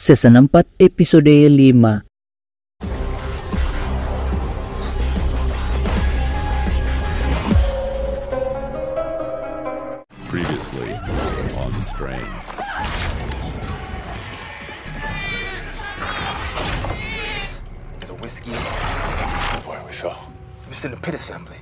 Season 4 episode 5. Previously on the Strain. There's a whiskey. Boy, we saw. It's in the pit assembly.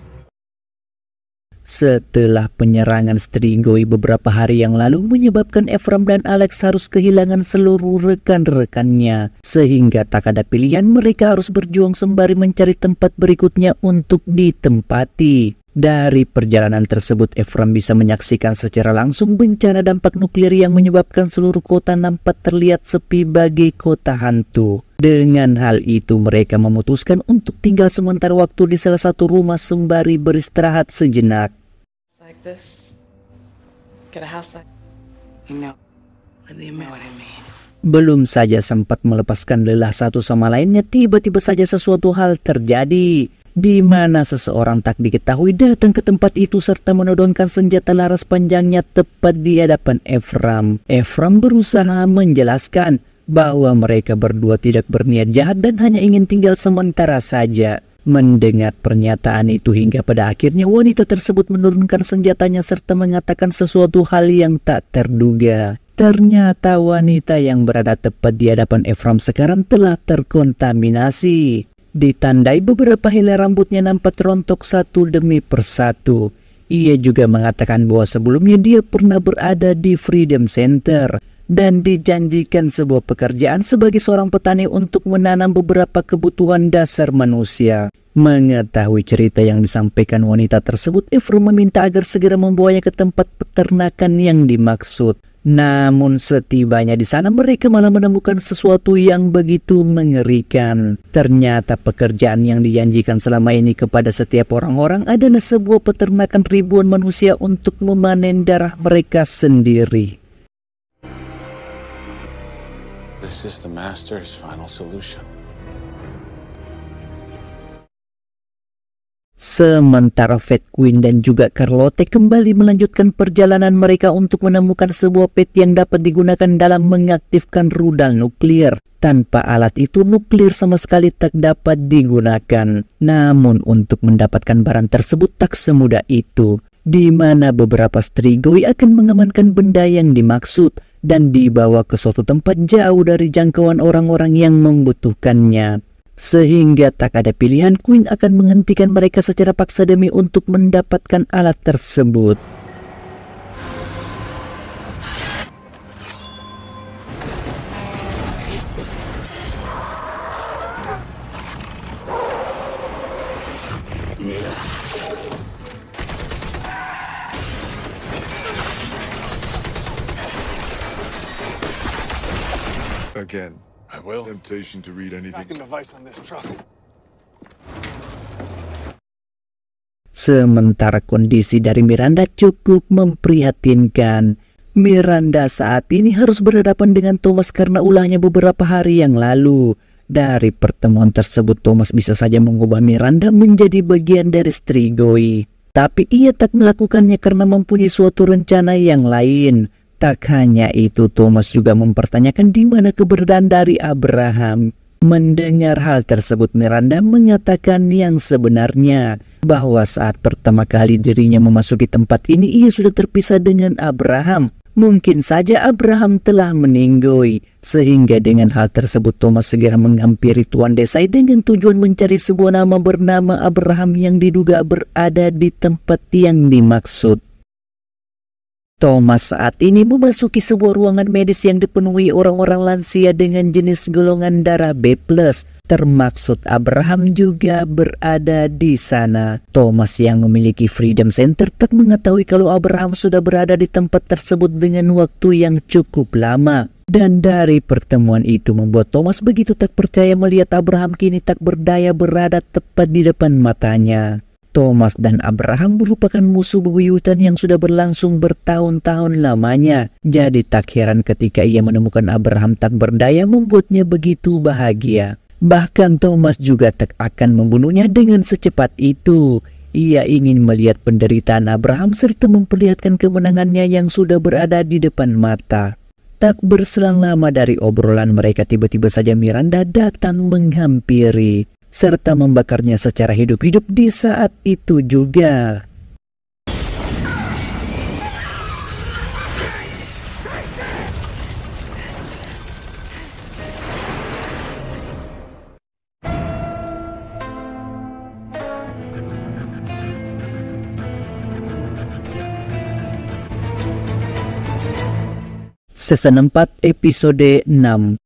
Setelah penyerangan Strigoi beberapa hari yang lalu menyebabkan Ephraim dan Alex harus kehilangan seluruh rekan-rekannya, sehingga tak ada pilihan, mereka harus berjuang sembari mencari tempat berikutnya untuk ditempati. Dari perjalanan tersebut, Ephraim bisa menyaksikan secara langsung bencana dampak nuklir yang menyebabkan seluruh kota nampak terlihat sepi bagai kota hantu. Dengan hal itu, mereka memutuskan untuk tinggal sementara waktu di salah satu rumah sembari beristirahat sejenak. Like this, get a house like, you know what I mean. Belum saja sempat melepaskan lelah satu sama lainnya, tiba-tiba saja sesuatu hal terjadi, di mana seseorang tak diketahui datang ke tempat itu serta menodongkan senjata laras panjangnya tepat di hadapan Ephraim. Ephraim berusaha menjelaskan bahwa mereka berdua tidak berniat jahat dan hanya ingin tinggal sementara saja. Mendengar pernyataan itu hingga pada akhirnya wanita tersebut menurunkan senjatanya serta mengatakan sesuatu hal yang tak terduga. Ternyata wanita yang berada tepat di hadapan Ephraim sekarang telah terkontaminasi. Ditandai beberapa helai rambutnya nampak rontok satu demi persatu. Ia juga mengatakan bahwa sebelumnya dia pernah berada di Freedom Center dan dijanjikan sebuah pekerjaan sebagai seorang petani untuk menanam beberapa kebutuhan dasar manusia. Mengetahui cerita yang disampaikan wanita tersebut, Ephraim meminta agar segera membawanya ke tempat peternakan yang dimaksud. Namun setibanya di sana, mereka malah menemukan sesuatu yang begitu mengerikan. Ternyata pekerjaan yang dijanjikan selama ini kepada setiap orang-orang adalah sebuah peternakan ribuan manusia untuk memanen darah mereka sendiri. This is the Master's final solution. Sementara Fat Queen dan juga Carlotte kembali melanjutkan perjalanan mereka untuk menemukan sebuah pet yang dapat digunakan dalam mengaktifkan rudal nuklir. Tanpa alat itu, nuklir sama sekali tak dapat digunakan. Namun untuk mendapatkan barang tersebut tak semudah itu, di mana beberapa Strigoi akan mengamankan benda yang dimaksud dan dibawa ke suatu tempat jauh dari jangkauan orang-orang yang membutuhkannya. Sehingga tak ada pilihan, Queen akan menghentikan mereka secara paksa demi untuk mendapatkan alat tersebut. Again. I will. Temptation to read anything. Tracking device on this truck. Sementara kondisi dari Miranda cukup memprihatinkan. Miranda saat ini harus berhadapan dengan Thomas karena ulahnya beberapa hari yang lalu. Dari pertemuan tersebut, Thomas bisa saja mengubah Miranda menjadi bagian dari Strigoi. Tapi ia tak melakukannya karena mempunyai suatu rencana yang lain. Tak hanya itu, Thomas juga mempertanyakan di mana keberadaan dari Abraham. Mendengar hal tersebut, Miranda mengatakan yang sebenarnya, bahwa saat pertama kali dirinya memasuki tempat ini, ia sudah terpisah dengan Abraham. Mungkin saja Abraham telah meninggoy. Sehingga dengan hal tersebut, Thomas segera menghampiri Tuan Desai dengan tujuan mencari sebuah nama bernama Abraham yang diduga berada di tempat yang dimaksud. Thomas saat ini memasuki sebuah ruangan medis yang dipenuhi orang-orang lansia dengan jenis golongan darah B+. Termaksud Abraham juga berada di sana. Thomas yang memiliki Freedom Center tak mengetahui kalau Abraham sudah berada di tempat tersebut dengan waktu yang cukup lama. Dan dari pertemuan itu membuat Thomas begitu tak percaya melihat Abraham kini tak berdaya berada tepat di depan matanya. Thomas dan Abraham merupakan musuh bebuyutan yang sudah berlangsung bertahun-tahun lamanya. Jadi tak heran ketika ia menemukan Abraham tak berdaya membuatnya begitu bahagia. Bahkan Thomas juga tak akan membunuhnya dengan secepat itu. Ia ingin melihat penderitaan Abraham serta memperlihatkan kemenangannya yang sudah berada di depan mata. Tak berselang lama dari obrolan mereka, tiba-tiba saja Miranda datang menghampiri serta membakarnya secara hidup-hidup di saat itu juga. Season 4 episode 6.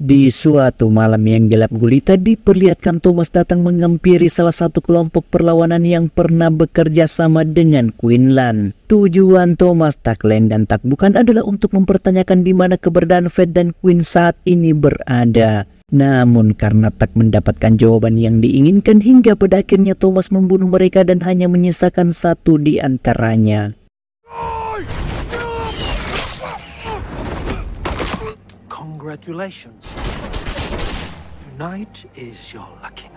Di suatu malam yang gelap gulita, diperlihatkan Thomas datang menghampiri salah satu kelompok perlawanan yang pernah bekerja sama dengan Quinlan. Tujuan Thomas tak lain dan tak bukan adalah untuk mempertanyakan di mana keberadaan Fed dan Quinn saat ini berada. Namun karena tak mendapatkan jawaban yang diinginkan, hingga pada akhirnya Thomas membunuh mereka dan hanya menyisakan satu di antaranya. Congratulations. Tonight is your lucky.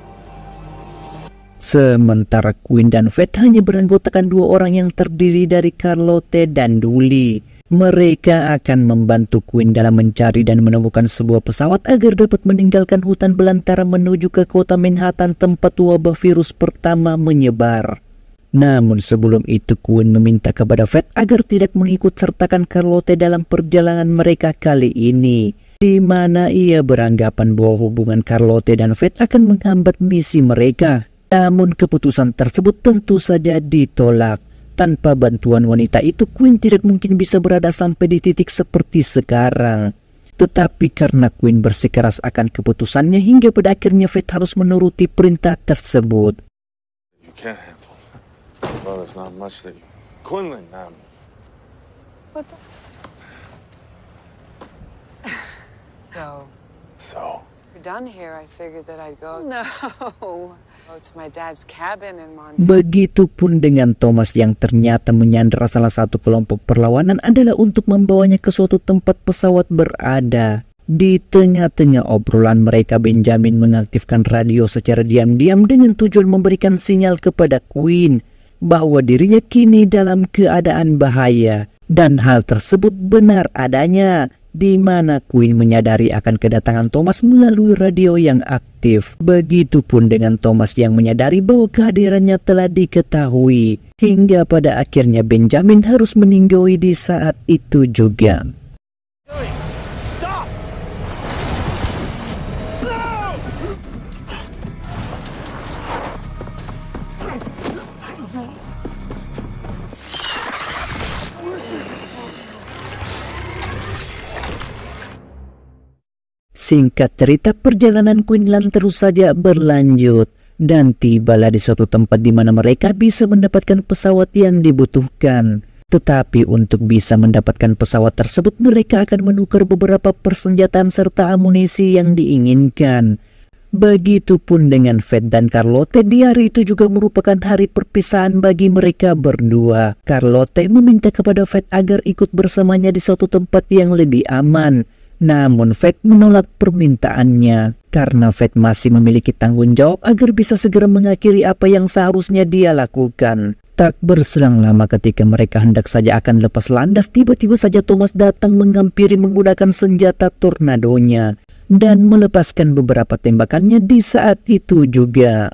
Sementara Quinn dan Fed hanya beranggotakan dua orang yang terdiri dari Carlotte dan Dully. Mereka akan membantu Quinn dalam mencari dan menemukan sebuah pesawat agar dapat meninggalkan hutan belantara menuju ke kota Manhattan tempat wabah virus pertama menyebar. Namun sebelum itu Quinn meminta kepada Fed agar tidak mengikut sertakan Carlotte dalam perjalanan mereka kali ini, di mana ia beranggapan bahwa hubungan Carlotte dan Fed akan menghambat misi mereka. Namun keputusan tersebut tentu saja ditolak. Tanpa bantuan wanita itu, Quinn tidak mungkin bisa berada sampai di titik seperti sekarang. Tetapi karena Quinn bersikeras akan keputusannya, hingga pada akhirnya Fed harus menuruti perintah tersebut. You can't handle. Well, there's not much that you... Quinlan, What's up? So, We're done here. I figured that I'd go. No. Go to my dad's cabin in Montana. Begitupun dengan Thomas yang ternyata menyandera salah satu kelompok perlawanan adalah untuk membawanya ke suatu tempat pesawat berada. Di tengah-tengah obrolan mereka, Benjamin mengaktifkan radio secara diam-diam dengan tujuan memberikan sinyal kepada Quinn bahwa dirinya kini dalam keadaan bahaya. Dan hal tersebut benar adanya, di mana Quinn menyadari akan kedatangan Thomas melalui radio yang aktif. Begitupun dengan Thomas yang menyadari bahwa kehadirannya telah diketahui. Hingga pada akhirnya Benjamin harus meninggalui di saat itu juga. Stop! Singkat cerita, perjalanan Quinlan terus saja berlanjut dan tibalah di suatu tempat di mana mereka bisa mendapatkan pesawat yang dibutuhkan. Tetapi untuk bisa mendapatkan pesawat tersebut, mereka akan menukar beberapa persenjataan serta amunisi yang diinginkan. Begitupun dengan Fed dan Carlotte. Di hari itu juga merupakan hari perpisahan bagi mereka berdua. Carlotte meminta kepada Fed agar ikut bersamanya di suatu tempat yang lebih aman. Namun Fed menolak permintaannya karena Fed masih memiliki tanggung jawab agar bisa segera mengakhiri apa yang seharusnya dia lakukan. Tak berselang lama ketika mereka hendak saja akan lepas landas, tiba-tiba saja Thomas datang menghampiri menggunakan senjata tornadonya dan melepaskan beberapa tembakannya di saat itu juga.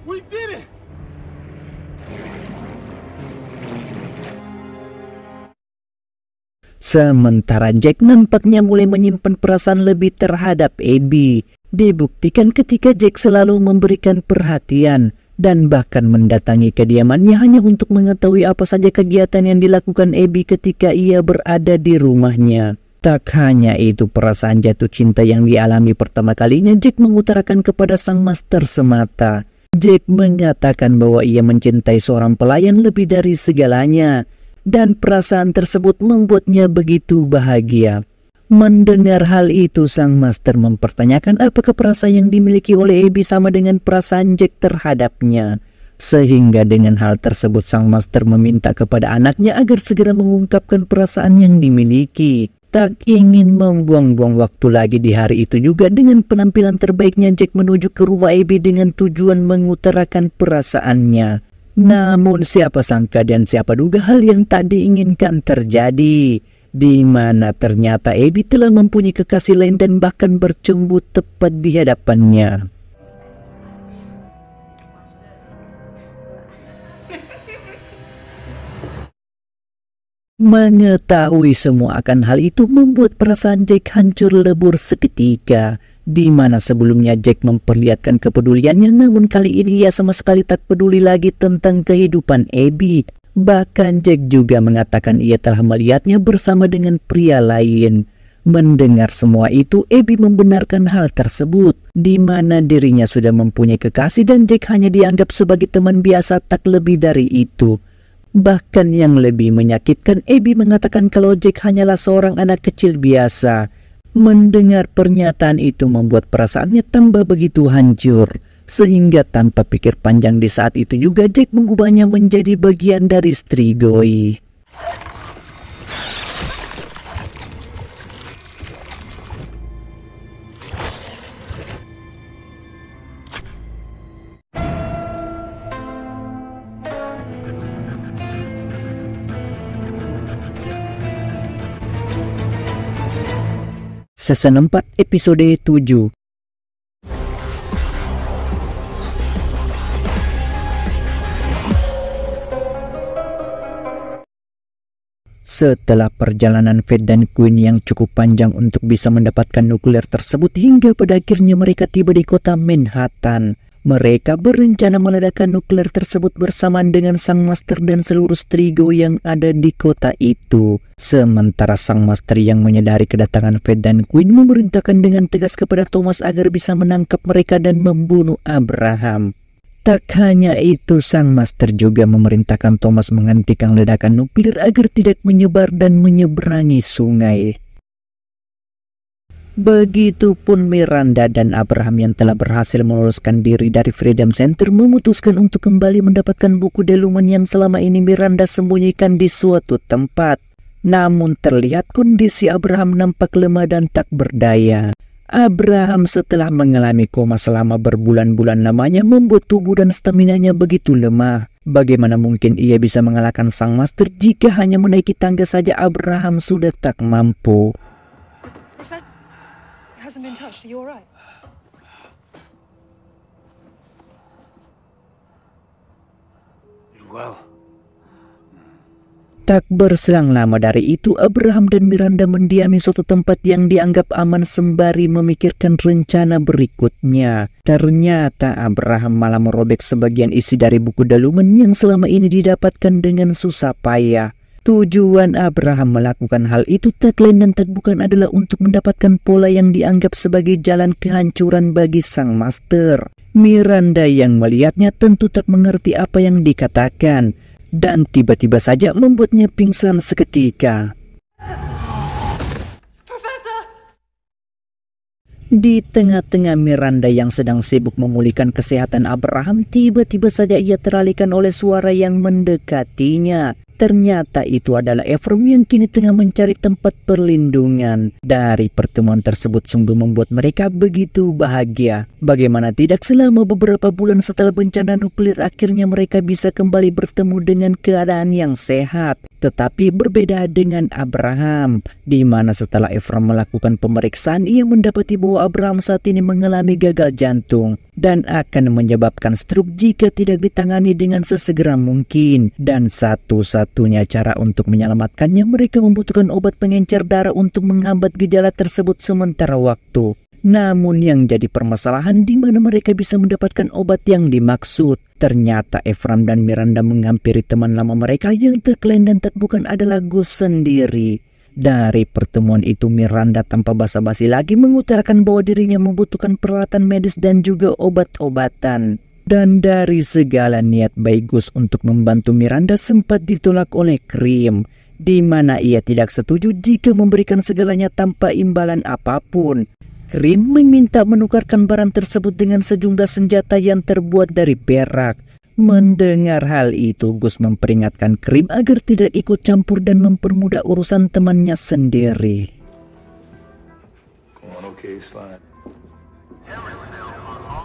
We did it! Sementara Jack nampaknya mulai menyimpan perasaan lebih terhadap Abby. Dibuktikan ketika Jack selalu memberikan perhatian dan bahkan mendatangi kediamannya hanya untuk mengetahui apa saja kegiatan yang dilakukan Abby ketika ia berada di rumahnya. Tak hanya itu, perasaan jatuh cinta yang dialami pertama kalinya Jack mengutarakan kepada sang master semata. Jack mengatakan bahwa ia mencintai seorang pelayan lebih dari segalanya. Dan perasaan tersebut membuatnya begitu bahagia. Mendengar hal itu, sang master mempertanyakan apakah perasaan yang dimiliki oleh Abby sama dengan perasaan Jack terhadapnya. Sehingga dengan hal tersebut sang master meminta kepada anaknya agar segera mengungkapkan perasaan yang dimiliki. Tak ingin membuang-buang waktu lagi di hari itu juga dengan penampilan terbaiknya Jack menuju ke rumah Abby dengan tujuan mengutarakan perasaannya. Namun siapa sangka dan siapa duga hal yang tak diinginkan terjadi, di mana ternyata Abby telah mempunyai kekasih lain dan bahkan bercumbu tepat di hadapannya. Mengetahui semua akan hal itu membuat perasaan Jack hancur lebur seketika, di mana sebelumnya Jack memperlihatkan kepeduliannya, namun kali ini ia sama sekali tak peduli lagi tentang kehidupan Abby. Bahkan Jack juga mengatakan ia telah melihatnya bersama dengan pria lain. Mendengar semua itu, Abby membenarkan hal tersebut, di mana dirinya sudah mempunyai kekasih dan Jack hanya dianggap sebagai teman biasa, tak lebih dari itu. Bahkan yang lebih menyakitkan, Abby mengatakan kalau Jack hanyalah seorang anak kecil biasa. Mendengar pernyataan itu membuat perasaannya tambah begitu hancur, sehingga tanpa pikir panjang di saat itu juga Jack mengubahnya menjadi bagian dari Strigoi. Season 4 episode 7. Setelah perjalanan Fate dan Queen yang cukup panjang untuk bisa mendapatkan nuklir tersebut, hingga pada akhirnya mereka tiba di kota Manhattan. Mereka berencana meledakkan nuklir tersebut bersamaan dengan Sang Master dan seluruh Strigo yang ada di kota itu. Sementara Sang Master yang menyadari kedatangan Fate dan Queen memerintahkan dengan tegas kepada Thomas agar bisa menangkap mereka dan membunuh Abraham. Tak hanya itu, Sang Master juga memerintahkan Thomas menghentikan ledakan nuklir agar tidak menyebar dan menyeberangi sungai. Begitupun Miranda dan Abraham yang telah berhasil meloloskan diri dari Freedom Center memutuskan untuk kembali mendapatkan buku deluman yang selama ini Miranda sembunyikan di suatu tempat. Namun terlihat kondisi Abraham nampak lemah dan tak berdaya. Abraham setelah mengalami koma selama berbulan-bulan lamanya membuat tubuh dan staminanya begitu lemah. Bagaimana mungkin ia bisa mengalahkan Sang Master jika hanya menaiki tangga saja Abraham sudah tak mampu. Hasn't been touched. Are you all right? Well. Tak berselang lama dari itu, Abraham dan Miranda mendiami suatu tempat yang dianggap aman sembari memikirkan rencana berikutnya. Ternyata Abraham malah merobek sebagian isi dari buku deluman yang selama ini didapatkan dengan susah payah. Tujuan Abraham melakukan hal itu tak lain dan tak bukan adalah untuk mendapatkan pola yang dianggap sebagai jalan kehancuran bagi Sang Master. Miranda yang melihatnya tentu tak mengerti apa yang dikatakan, dan tiba-tiba saja membuatnya pingsan seketika. Di tengah-tengah Miranda yang sedang sibuk memulihkan kesehatan Abraham, tiba-tiba saja ia teralihkan oleh suara yang mendekatinya. Ternyata itu adalah Ephraim yang kini tengah mencari tempat perlindungan. Dari pertemuan tersebut sungguh membuat mereka begitu bahagia. Bagaimana tidak, selama beberapa bulan setelah bencana nuklir akhirnya mereka bisa kembali bertemu dengan keadaan yang sehat. Tetapi berbeda dengan Abraham, di mana setelah Ephraim melakukan pemeriksaan, ia mendapati bahwa Abraham saat ini mengalami gagal jantung dan akan menyebabkan stroke jika tidak ditangani dengan sesegera mungkin. Dan satu-satunya cara untuk menyelamatkannya, mereka membutuhkan obat pengencer darah untuk menghambat gejala tersebut sementara waktu. Namun yang jadi permasalahan di mana mereka bisa mendapatkan obat yang dimaksud. Ternyata Ephraim dan Miranda menghampiri teman lama mereka yang tak lain dan tak bukan adalah Gus sendiri. Dari pertemuan itu Miranda tanpa basa-basi lagi mengutarakan bahwa dirinya membutuhkan peralatan medis dan juga obat-obatan. Dan dari segala niat baik Gus untuk membantu Miranda sempat ditolak oleh Krim. di mana ia tidak setuju jika memberikan segalanya tanpa imbalan apapun. Krim meminta menukarkan barang tersebut dengan sejumlah senjata yang terbuat dari perak. Mendengar hal itu, Gus memperingatkan Krim agar tidak ikut campur dan mempermudah urusan temannya sendiri. Come on, okay, it's fine.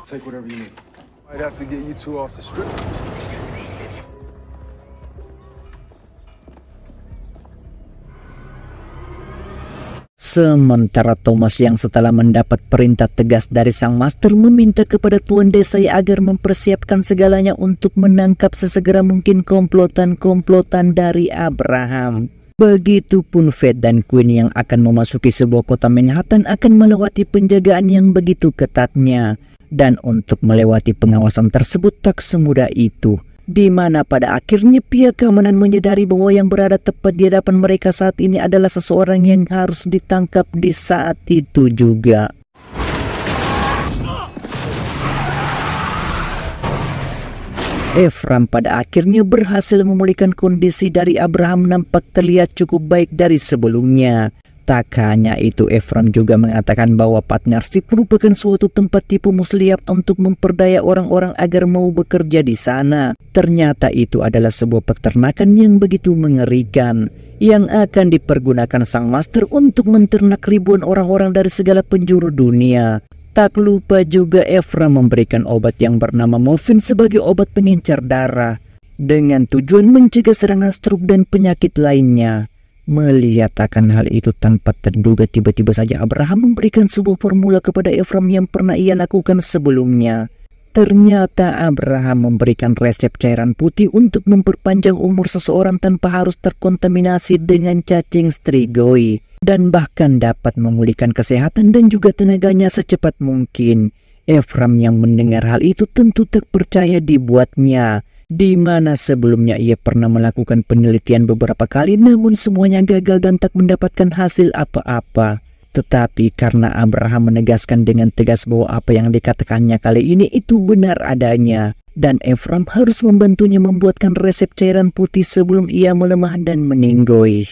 Take whatever you need. Might have to get you two off the strip. Sementara Thomas yang setelah mendapat perintah tegas dari sang master meminta kepada Tuan Desai agar mempersiapkan segalanya untuk menangkap sesegera mungkin komplotan-komplotan dari Abraham. Begitupun Fed dan Queen yang akan memasuki sebuah kota Manhattan akan melewati penjagaan yang begitu ketatnya. Dan untuk melewati pengawasan tersebut tak semudah itu. Di mana pada akhirnya pihak keamanan menyadari bahwa yang berada tepat di hadapan mereka saat ini adalah seseorang yang harus ditangkap di saat itu juga. Ephraim pada akhirnya berhasil memulihkan kondisi dari Abraham nampak terlihat cukup baik dari sebelumnya. Tak hanya itu, Ephraim juga mengatakan bahwa partnership merupakan suatu tempat tipu muslihat untuk memperdaya orang-orang agar mau bekerja di sana. Ternyata itu adalah sebuah peternakan yang begitu mengerikan, yang akan dipergunakan sang master untuk menternak ribuan orang-orang dari segala penjuru dunia. Tak lupa juga Ephraim memberikan obat yang bernama morfin sebagai obat pengencer darah, dengan tujuan mencegah serangan stroke dan penyakit lainnya. Melihat akan hal itu tanpa terduga, tiba-tiba saja Abraham memberikan sebuah formula kepada Ephraim yang pernah ia lakukan sebelumnya. Ternyata Abraham memberikan resep cairan putih untuk memperpanjang umur seseorang tanpa harus terkontaminasi dengan cacing strigoi, dan bahkan dapat memulihkan kesehatan dan juga tenaganya secepat mungkin. Ephraim yang mendengar hal itu tentu tak percaya dibuatnya, di mana sebelumnya ia pernah melakukan penelitian beberapa kali namun semuanya gagal dan tak mendapatkan hasil apa-apa. Tetapi karena Abraham menegaskan dengan tegas bahwa apa yang dikatakannya kali ini itu benar adanya, dan Ephraim harus membantunya membuatkan resep cairan putih sebelum ia melemah dan meninggoy.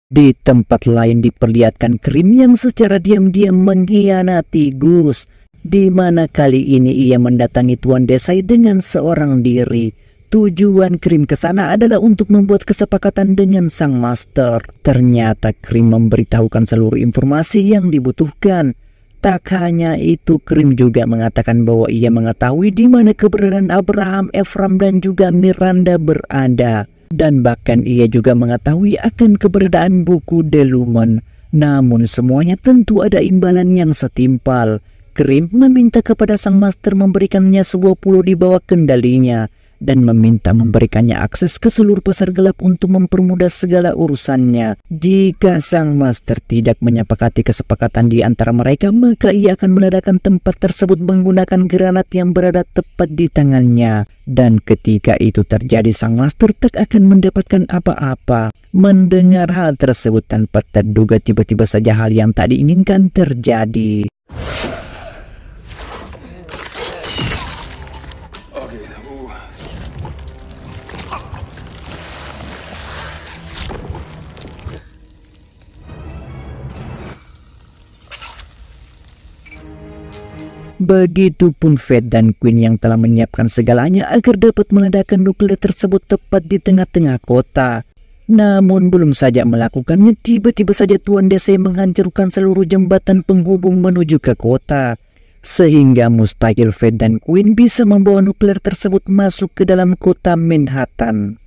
Di tempat lain diperlihatkan Krim yang secara diam-diam mengkhianati Gus, di mana kali ini ia mendatangi Tuan Desai dengan seorang diri. Tujuan Krim ke sana adalah untuk membuat kesepakatan dengan sang master. Ternyata Krim memberitahukan seluruh informasi yang dibutuhkan. Tak hanya itu, Krim juga mengatakan bahwa ia mengetahui di mana keberadaan Abraham, Ephraim dan juga Miranda berada. Dan bahkan ia juga mengetahui akan keberadaan buku Delumen. Namun semuanya tentu ada imbalan yang setimpal. Krim meminta kepada sang master memberikannya sebuah pulau di bawah kendalinya dan meminta memberikannya akses ke seluruh pasar gelap untuk mempermudah segala urusannya. Jika sang master tidak menyepakati kesepakatan di antara mereka, maka ia akan meledakkan tempat tersebut menggunakan granat yang berada tepat di tangannya. Dan ketika itu terjadi, sang master tak akan mendapatkan apa-apa. Mendengar hal tersebut tanpa terduga, tiba-tiba saja hal yang tak diinginkan terjadi. Begitupun Fed dan Queen yang telah menyiapkan segalanya agar dapat meledakkan nuklir tersebut tepat di tengah-tengah kota. Namun belum saja melakukannya, tiba-tiba saja Tuan Desai menghancurkan seluruh jembatan penghubung menuju ke kota. Sehingga mustahil Fed dan Queen bisa membawa nuklir tersebut masuk ke dalam kota Manhattan.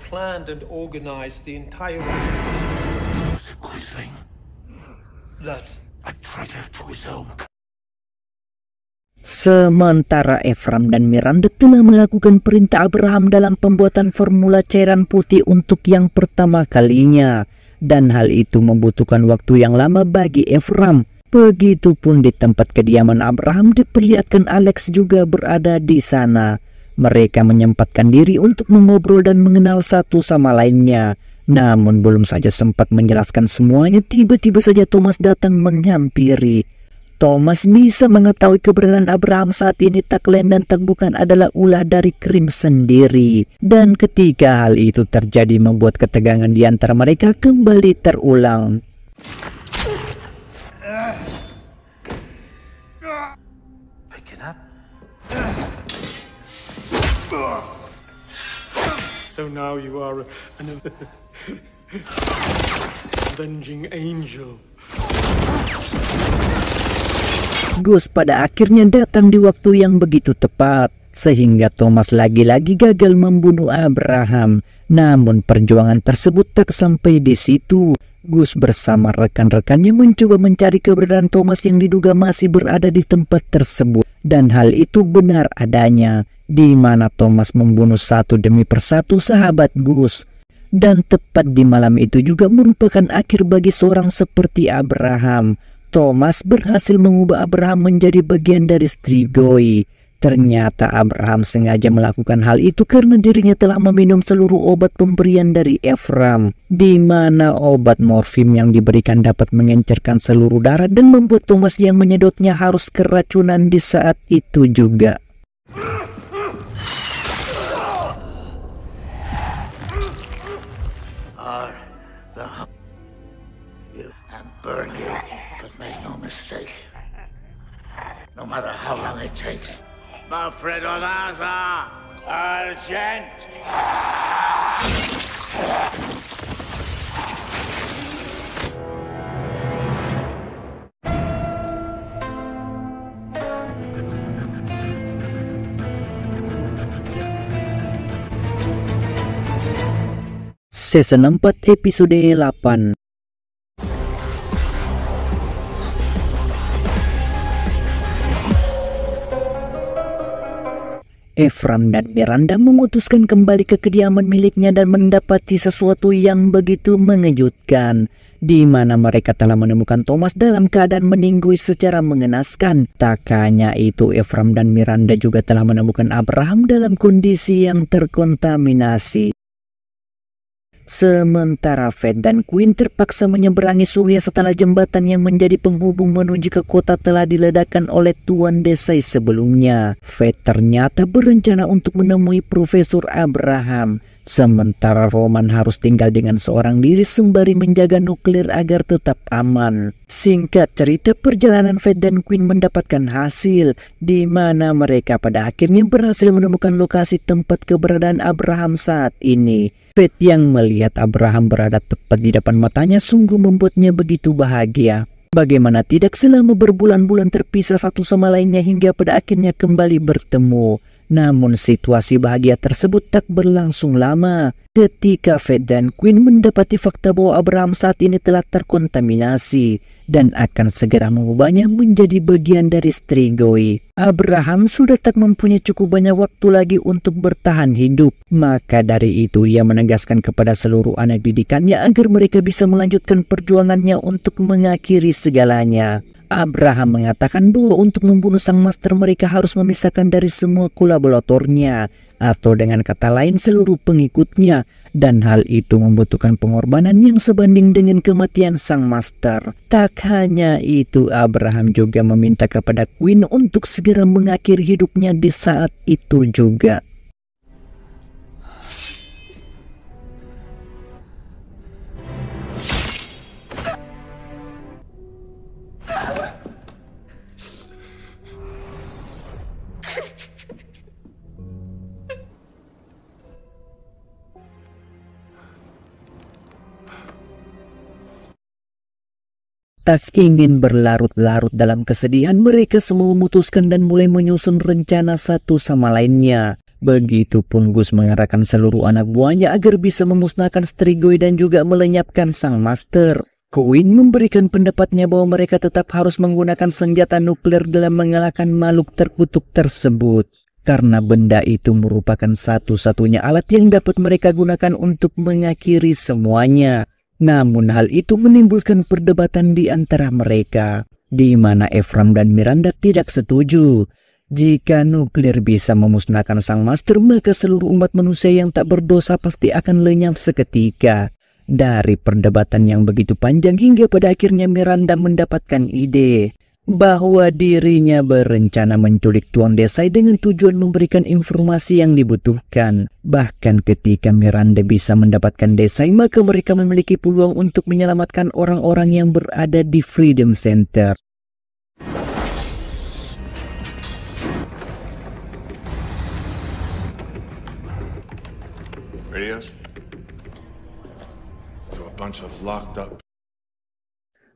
Planned and organized the entire Quisling, that a traitor to his own. Sementara Ephraim dan Miranda telah melakukan perintah Abraham dalam pembuatan formula cairan putih untuk yang pertama kalinya. Dan hal itu membutuhkan waktu yang lama bagi Ephraim. Begitupun di tempat kediaman Abraham diperlihatkan Alex juga berada di sana. Mereka menyempatkan diri untuk mengobrol dan mengenal satu sama lainnya. Namun belum saja sempat menjelaskan semuanya, tiba-tiba saja Thomas datang menghampiri. Thomas bisa mengetahui keberadaan Abraham saat ini tak lain dan tak bukan adalah ulah dari Krim sendiri. Dan ketika hal itu terjadi membuat ketegangan di antara mereka kembali terulang. Pick it up. So now you are an avenging angel. Gus pada akhirnya datang di waktu yang begitu tepat, sehingga Thomas lagi-lagi gagal membunuh Abraham. Namun perjuangan tersebut tak sampai di situ. Gus bersama rekan-rekannya mencoba mencari keberadaan Thomas yang diduga masih berada di tempat tersebut. Dan hal itu benar adanya, di mana Thomas membunuh satu demi persatu sahabat Gus. Dan tepat di malam itu juga merupakan akhir bagi seorang seperti Abraham. Thomas berhasil mengubah Abraham menjadi bagian dari Strigoi. Ternyata Abraham sengaja melakukan hal itu karena dirinya telah meminum seluruh obat pemberian dari Ephraim, di mana obat morfin yang diberikan dapat mengencerkan seluruh darah dan membuat Thomas yang menyedotnya harus keracunan di saat itu juga. Burn you, but make no mistake. No matter how long it takes. Alfredo Daza, Argent! 4 episode 8. Ephraim dan Miranda memutuskan kembali ke kediaman miliknya dan mendapati sesuatu yang begitu mengejutkan, di mana mereka telah menemukan Thomas dalam keadaan meninggoy secara mengenaskan. Tak hanya itu, Ephraim dan Miranda juga telah menemukan Abraham dalam kondisi yang terkontaminasi. Sementara Fed dan Queen terpaksa menyeberangi sungai setelah jembatan yang menjadi penghubung menuju ke kota telah diledakkan oleh Tuan Desai sebelumnya. Fed ternyata berencana untuk menemui Profesor Abraham, sementara Roman harus tinggal dengan seorang diri sembari menjaga nuklir agar tetap aman. Singkat cerita, perjalanan Fed dan Queen mendapatkan hasil, di mana mereka pada akhirnya berhasil menemukan lokasi tempat keberadaan Abraham saat ini. Fed yang melihat Abraham berada tepat di depan matanya sungguh membuatnya begitu bahagia. Bagaimana tidak, selama berbulan-bulan terpisah satu sama lainnya hingga pada akhirnya kembali bertemu. Namun situasi bahagia tersebut tak berlangsung lama ketika Fed dan Queen mendapati fakta bahwa Abraham saat ini telah terkontaminasi dan akan segera mengubahnya menjadi bagian dari Strigoi. Abraham sudah tak mempunyai cukup banyak waktu lagi untuk bertahan hidup. Maka dari itu ia menegaskan kepada seluruh anak didikannya agar mereka bisa melanjutkan perjuangannya untuk mengakhiri segalanya. Abraham mengatakan bahwa untuk membunuh sang master mereka harus memisahkan dari semua kolaboratornya, atau dengan kata lain seluruh pengikutnya, dan hal itu membutuhkan pengorbanan yang sebanding dengan kematian sang master. Tak hanya itu, Abraham juga meminta kepada Queen untuk segera mengakhiri hidupnya di saat itu juga. Tak ingin berlarut-larut dalam kesedihan, mereka semua memutuskan dan mulai menyusun rencana satu sama lainnya. Begitupun Gus mengarahkan seluruh anak buahnya agar bisa memusnahkan Strigoi dan juga melenyapkan sang master. Queen memberikan pendapatnya bahwa mereka tetap harus menggunakan senjata nuklir dalam mengalahkan makhluk terkutuk tersebut, karena benda itu merupakan satu-satunya alat yang dapat mereka gunakan untuk mengakhiri semuanya. Namun hal itu menimbulkan perdebatan di antara mereka, di mana Ephraim dan Miranda tidak setuju. Jika nuklir bisa memusnahkan sang master, maka seluruh umat manusia yang tak berdosa pasti akan lenyap seketika. Dari perdebatan yang begitu panjang hingga pada akhirnya Miranda mendapatkan ide. bahwa dirinya berencana menculik Tuan Desai dengan tujuan memberikan informasi yang dibutuhkan. Bahkan ketika Miranda bisa mendapatkan Desai, maka mereka memiliki peluang untuk menyelamatkan orang-orang yang berada di Freedom Center. Radios? To a bunch of locked up.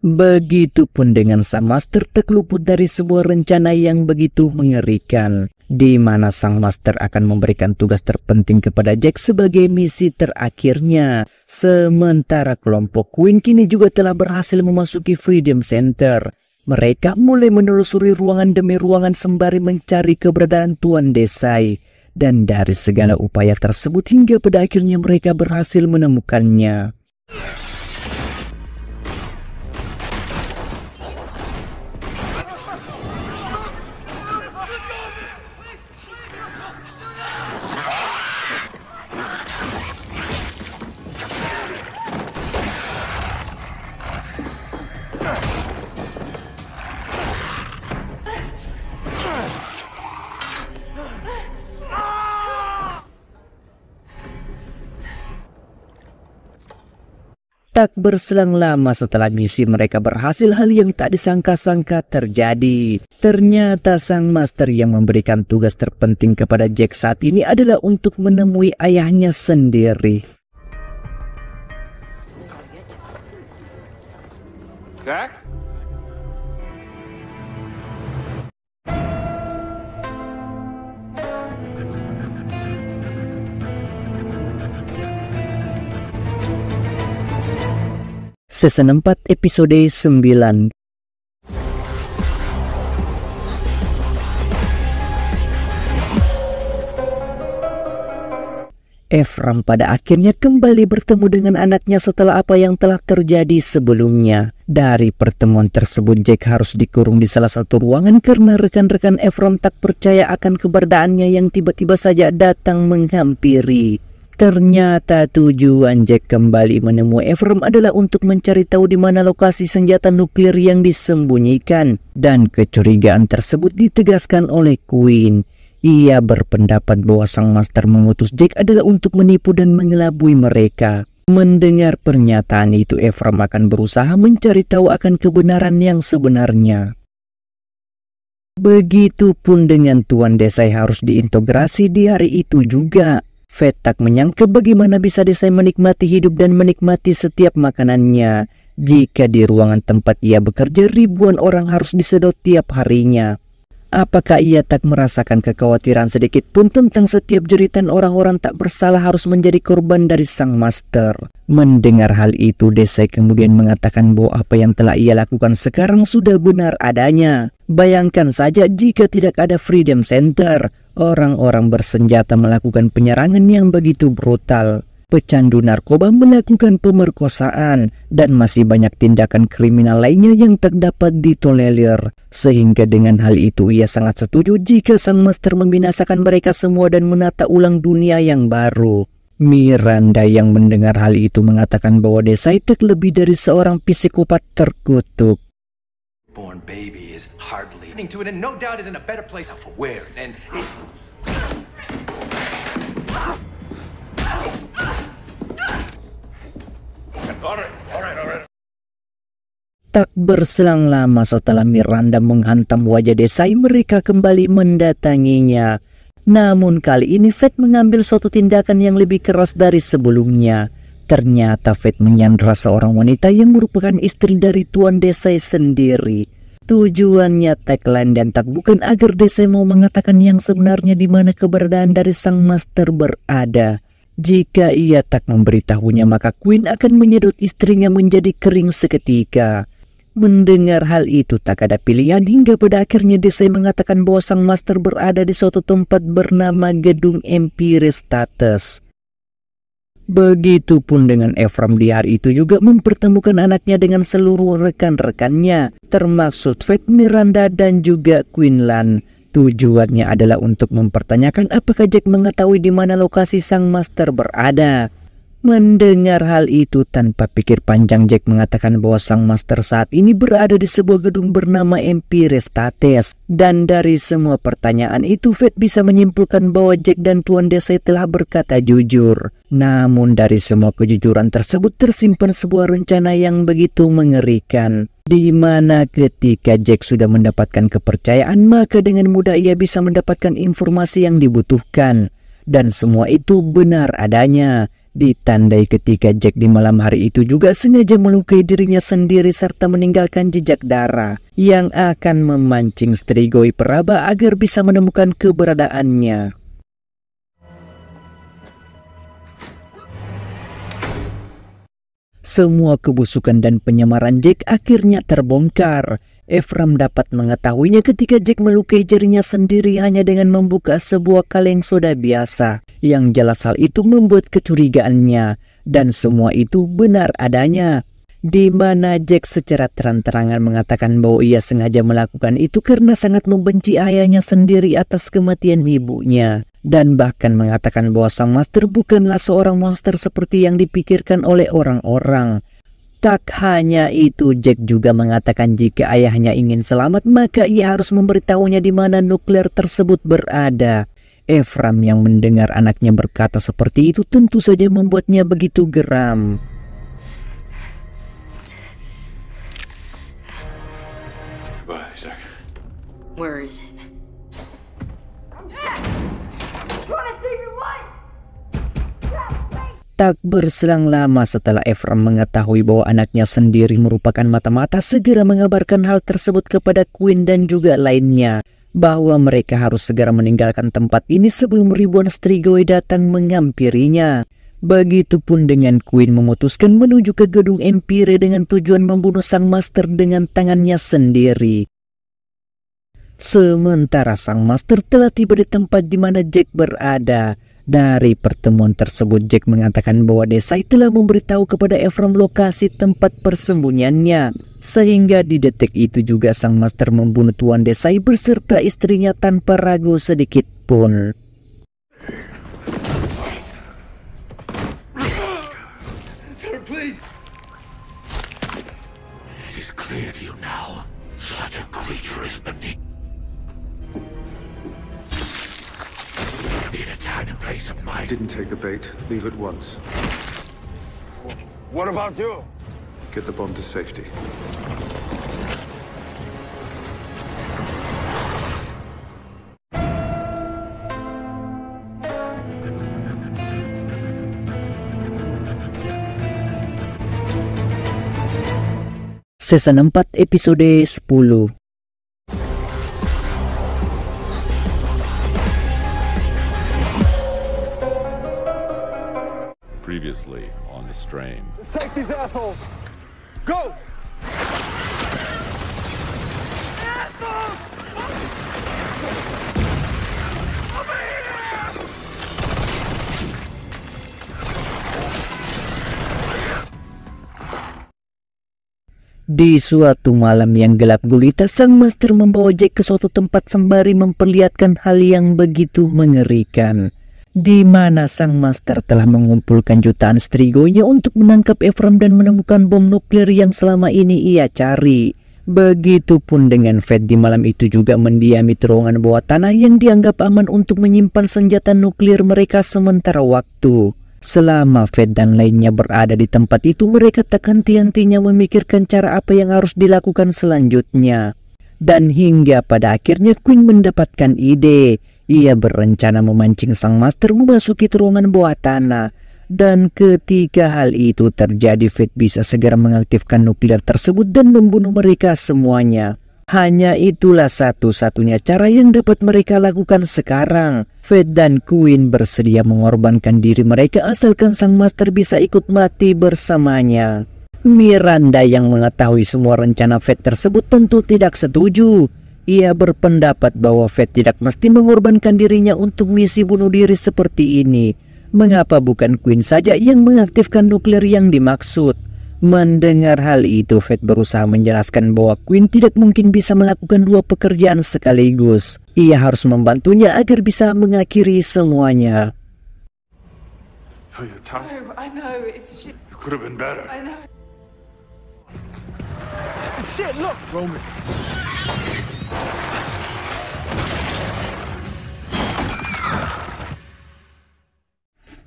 Begitupun dengan Sang Master tak luput dari sebuah rencana yang begitu mengerikan, di mana Sang Master akan memberikan tugas terpenting kepada Jack sebagai misi terakhirnya. Sementara kelompok Queen kini juga telah berhasil memasuki Freedom Center. Mereka mulai menelusuri ruangan demi ruangan sembari mencari keberadaan Tuan Desai. Dan dari segala upaya tersebut hingga pada akhirnya mereka berhasil menemukannya. Tak berselang lama setelah misi mereka berhasil, hal yang tak disangka-sangka terjadi. Ternyata Sang Master yang memberikan tugas terpenting kepada Jack saat ini adalah untuk menemui ayahnya sendiri. Jack? Season 4 episode 9. Ephraim pada akhirnya kembali bertemu dengan anaknya setelah apa yang telah terjadi sebelumnya. Dari pertemuan tersebut, Jack harus dikurung di salah satu ruangan karena rekan-rekan Ephraim tak percaya akan keberadaannya yang tiba-tiba saja datang menghampiri. Ternyata tujuan Jack kembali menemui Ephraim adalah untuk mencari tahu di mana lokasi senjata nuklir yang disembunyikan. Dan kecurigaan tersebut ditegaskan oleh Queen. Ia berpendapat bahwa Sang Master mengutus Jack adalah untuk menipu dan mengelabui mereka. Mendengar pernyataan itu, Ephraim akan berusaha mencari tahu akan kebenaran yang sebenarnya. Begitupun dengan Tuan Desai harus diintegrasi di hari itu juga. Fed tak menyangka bagaimana bisa Desai menikmati hidup dan menikmati setiap makanannya. Jika di ruangan tempat ia bekerja ribuan orang harus disedot tiap harinya. Apakah ia tak merasakan kekhawatiran sedikit pun tentang setiap jeritan orang-orang tak bersalah harus menjadi korban dari Sang Master? Mendengar hal itu, Desai kemudian mengatakan bahwa apa yang telah ia lakukan sekarang sudah benar adanya. Bayangkan saja jika tidak ada Freedom Center, orang-orang bersenjata melakukan penyerangan yang begitu brutal. Pecandu narkoba melakukan pemerkosaan, dan masih banyak tindakan kriminal lainnya yang tak dapat ditolerir. Sehingga dengan hal itu ia sangat setuju jika Sang Master membinasakan mereka semua dan menata ulang dunia yang baru. Miranda yang mendengar hal itu mengatakan bahwa Desai tak lebih dari seorang psikopat terkutuk. Born baby is hardly to it, and no doubt is in a better place, self-aware, and Tak berselang lama setelah Miranda menghantam wajah Desai, mereka kembali mendatanginya. Namun kali ini Fed mengambil suatu tindakan yang lebih keras dari sebelumnya. Ternyata Fed menyandra seorang wanita yang merupakan istri dari Tuan Desai sendiri. Tujuannya tak lain dan tak bukan agar Desai mau mengatakan yang sebenarnya di mana keberadaan dari Sang Master berada. Jika ia tak memberitahunya, maka Queen akan menyedot istrinya menjadi kering seketika. Mendengar hal itu tak ada pilihan hingga pada akhirnya Desai mengatakan bahwa Sang Master berada di suatu tempat bernama Gedung Empire Status. Begitupun dengan Ephraim di hari itu juga mempertemukan anaknya dengan seluruh rekan-rekannya, termasuk Fed, Miranda, dan juga Quinlan. Tujuannya adalah untuk mempertanyakan apakah Jack mengetahui di mana lokasi Sang Master berada. Mendengar hal itu, tanpa pikir panjang Jack mengatakan bahwa sang master saat ini berada di sebuah gedung bernama Empire States. Dan dari semua pertanyaan itu, Fed bisa menyimpulkan bahwa Jack dan Tuan Desai telah berkata jujur. Namun dari semua kejujuran tersebut tersimpan sebuah rencana yang begitu mengerikan, di mana ketika Jack sudah mendapatkan kepercayaan, maka dengan mudah ia bisa mendapatkan informasi yang dibutuhkan. Dan semua itu benar adanya. Ditandai ketika Jack di malam hari itu juga sengaja melukai dirinya sendiri serta meninggalkan jejak darah yang akan memancing Strigoi Peraba agar bisa menemukan keberadaannya. Semua kebusukan dan penyamaran Jack akhirnya terbongkar. Ephraim dapat mengetahuinya ketika Jack melukai jarinya sendiri hanya dengan membuka sebuah kaleng soda biasa. Yang jelas hal itu membuat kecurigaannya, dan semua itu benar adanya. Di mana Jack secara terang-terangan mengatakan bahwa ia sengaja melakukan itu karena sangat membenci ayahnya sendiri atas kematian ibunya. Dan bahkan mengatakan bahwa sang master bukanlah seorang monster seperti yang dipikirkan oleh orang-orang. Tak hanya itu, Jack juga mengatakan jika ayahnya ingin selamat, maka ia harus memberitahunya di mana nuklir tersebut berada. Ephraim yang mendengar anaknya berkata seperti itu tentu saja membuatnya begitu geram. Goodbye, Isaac. Where is it? Tak berselang lama setelah Ephraim mengetahui bahwa anaknya sendiri merupakan mata-mata, segera mengabarkan hal tersebut kepada Queen dan juga lainnya, bahwa mereka harus segera meninggalkan tempat ini sebelum ribuan Strigoi datang menghampirinya. Begitupun dengan Queen memutuskan menuju ke gedung Empire dengan tujuan membunuh sang master dengan tangannya sendiri. Sementara sang master telah tiba di tempat di mana Jack berada. Dari pertemuan tersebut, Jack mengatakan bahwa Desai telah memberitahu kepada Ephraim lokasi tempat persembunyiannya. Sehingga di detik itu juga sang master membunuh Tuan Desai beserta istrinya tanpa ragu sedikit pun. Sir, please! It is clear to you now. Such a creature is beneath. Need a time and place of mind. Didn't take the bait. Leave at once. What about you? Get the bomb to safety. Season 4 episode 10. Previously on The Strain. Let's take these assholes. Go! Assholes! Over here! Di suatu malam yang gelap gulita, sang master membawa Jack ke suatu tempat sembari memperlihatkan hal yang begitu mengerikan. Di mana sang master telah mengumpulkan jutaan Strigoinya untuk menangkap Ephraim dan menemukan bom nuklir yang selama ini ia cari. Begitupun dengan Fed di malam itu juga mendiami terowongan bawah tanah yang dianggap aman untuk menyimpan senjata nuklir mereka sementara waktu. Selama Fed dan lainnya berada di tempat itu, mereka tak henti-hentinya memikirkan cara apa yang harus dilakukan selanjutnya. Dan hingga pada akhirnya Queen mendapatkan ide. Ia berencana memancing sang master memasuki terowongan bawah tanah. Dan ketika hal itu terjadi, Fed bisa segera mengaktifkan nuklir tersebut dan membunuh mereka semuanya. Hanya itulah satu-satunya cara yang dapat mereka lakukan sekarang. Fed dan Queen bersedia mengorbankan diri mereka asalkan sang master bisa ikut mati bersamanya. Miranda yang mengetahui semua rencana Fed tersebut tentu tidak setuju. Ia berpendapat bahwa Fed tidak mesti mengorbankan dirinya untuk misi bunuh diri seperti ini. Mengapa bukan Queen saja yang mengaktifkan nuklir yang dimaksud? Mendengar hal itu, Fed berusaha menjelaskan bahwa Queen tidak mungkin bisa melakukan dua pekerjaan sekaligus. Ia harus membantunya agar bisa mengakhiri semuanya. Oh, you're tired. No, I know. It's shit. You could have been better. I know. Shit, look! Roman.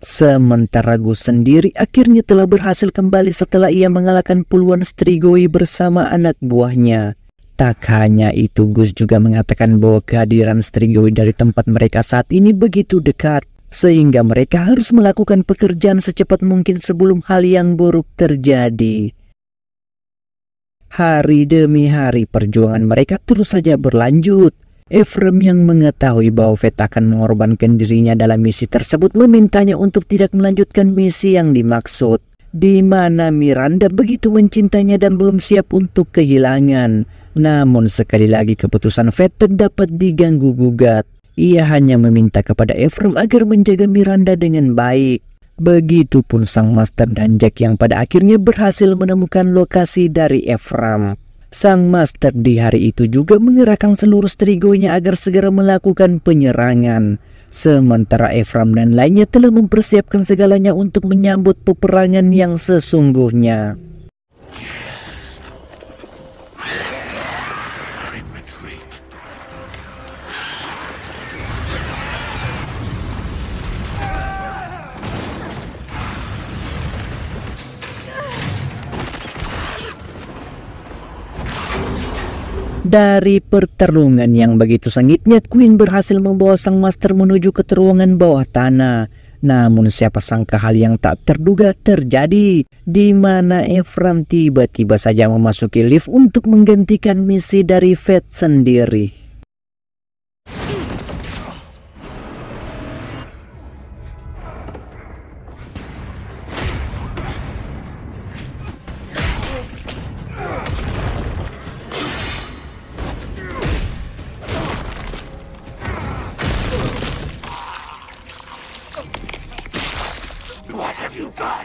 Sementara Gus sendiri akhirnya telah berhasil kembali setelah ia mengalahkan puluhan Strigoi bersama anak buahnya. Tak hanya itu, Gus juga mengatakan bahwa kehadiran Strigoi dari tempat mereka saat ini begitu dekat, sehingga mereka harus melakukan pekerjaan secepat mungkin sebelum hal yang buruk terjadi. Hari demi hari perjuangan mereka terus saja berlanjut. Ephraim yang mengetahui bahwa Fett akan mengorbankan dirinya dalam misi tersebut memintanya untuk tidak melanjutkan misi yang dimaksud, di mana Miranda begitu mencintainya dan belum siap untuk kehilangan. Namun sekali lagi keputusan Fett tak dapat diganggu-gugat. Ia hanya meminta kepada Ephraim agar menjaga Miranda dengan baik. Begitupun sang Master dan Jack yang pada akhirnya berhasil menemukan lokasi dari Ephraim. Sang Master di hari itu juga mengerahkan seluruh Strigoinya agar segera melakukan penyerangan. Sementara Ephraim dan lainnya telah mempersiapkan segalanya untuk menyambut peperangan yang sesungguhnya. Dari pertarungan yang begitu sengitnya, Queen berhasil membawa sang Master menuju ke terowongan bawah tanah. Namun siapa sangka hal yang tak terduga terjadi, di mana Ephraim tiba-tiba saja memasuki lift untuk menggantikan misi dari Fett sendiri. What have you done?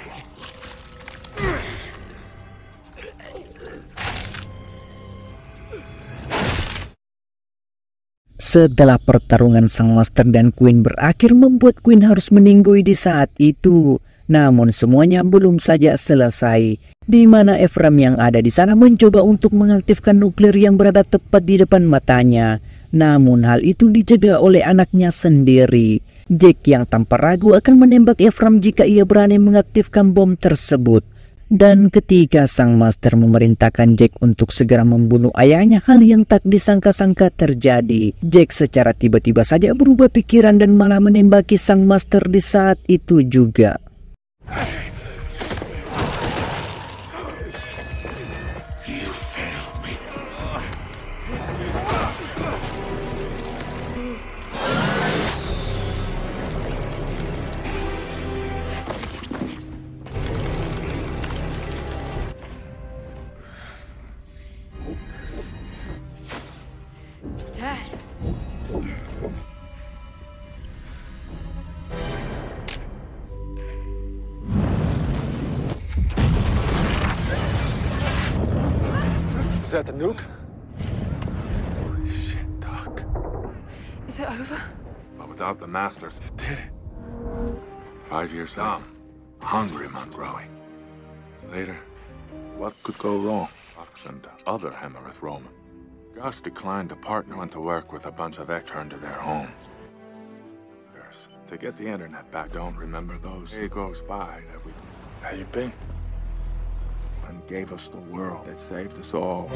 Setelah pertarungan sang Master dan Queen berakhir membuat Queen harus meninggoy di saat itu. Namun semuanya belum saja selesai, di mana Ephraim yang ada di sana mencoba untuk mengaktifkan nuklir yang berada tepat di depan matanya. Namun hal itu dijaga oleh anaknya sendiri. Jack yang tanpa ragu akan menembak Ephraim jika ia berani mengaktifkan bom tersebut. Dan ketika sang Master memerintahkan Jack untuk segera membunuh ayahnya, hal yang tak disangka-sangka terjadi. Jack secara tiba-tiba saja berubah pikiran dan malah menembaki sang Master di saat itu juga. Dad. Is that the nuke? Holy shit, Doc. Is it over? But without the Masters, it did it. 5 years down, a hungry man growing. Later, what could go wrong? Fox and other Hemerith Roman. Gus declined to partner and to work with a bunch of returned to their homes. To get the internet back, don't remember those. Day goes by that we... How you been? And gave us the world that saved us all.